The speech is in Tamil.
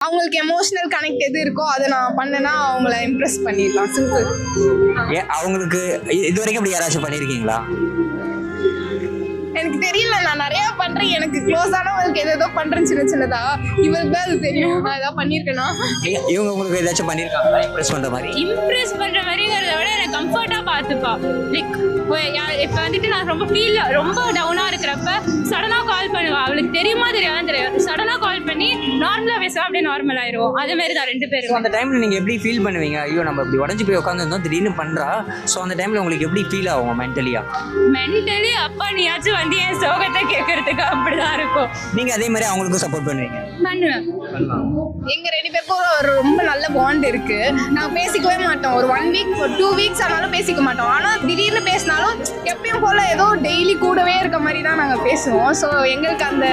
அவங்களுக்கு எமோஷனல் கனெக்ட் எது இருக்கோ அதை நான் பண்ணேன்னா அவங்கள இம்ப்ரெஸ் பண்ணிடலாம். சிம்பிள். அவங்களுக்கு இது வரைக்கும் அப்படி யாராச்சும் பண்ணியிருக்கீங்களா? எனக்கு தெரியல, நான் நிறைய பண்றேன். எனக்கு க்ளோஸ் ஆனவங்களுக்கு ஏதோ பண்றேன் சின்ன சின்னதா. இவருக்கு தான் அது தெரியும். நான் ஏதாவது பண்ணிருக்கேனா? இவங்க உங்களுக்கு ஏதாச்சும் பண்ணியிருக்காங்களா இம்ப்ரெஸ் பண்ற மாதிரி? இம்ப்ரெஸ் பண்ற மாதிரிங்கிறத விட எனக்கு கம்ஃபர்ட்டா பார்த்துப்பா. லைக் இப்போ வந்துட்டு நான் ரொம்ப டவுனா இருக்கிறப்ப சடனா கால் பண்ணுவா. அவளுக்கு தெரியுமா தெரியாதுன்னு தெரியாது. சடனா கால் பண்ணி நார்மலா பேசுவா, அப்படியே நார்மல் ஆயிரும். அதே மாதிரி தான் ரெண்டு பேரும். அந்த டைம்ல நீங்க எப்படி ஃபீல் பண்ணுவீங்க? ஐயோ நம்ம இப்படி உடஞ்சு போய் உட்காந்துருந்தோம், திடீர்னு பண்றா. ஸோ அந்த டைம்ல உங்களுக்கு எப்படி ஃபீல் ஆகும் மென்டலி? அப்பா நீயாச்சும் வந்து என் சோகத்தை கேட்கறதுக்கு அப்படிதான் இருக்கும். நீங்க அதே மாதிரி அவங்களுக்கும் சப்போர்ட் பண்ணுவீங்க? பண்ணுவேன். எங்க ரெண்டு பேருக்கும் ஒரு ரொம்ப நல்ல பாண்ட் இருக்கு. நாங்க பேசிக்கவே மாட்டோம். ஒரு 1 வீக் 2 வீக்ஸ் ஆனாலும் பேசிக்க மாட்டோம். ஆனா திடீர்னு பேசினாலும் எப்பயும் போல ஏதோ டெய்லி கூடவே இருக்க மாதிரி தான் நாங்க பேசுவோம். ஸோ எங்களுக்கு அந்த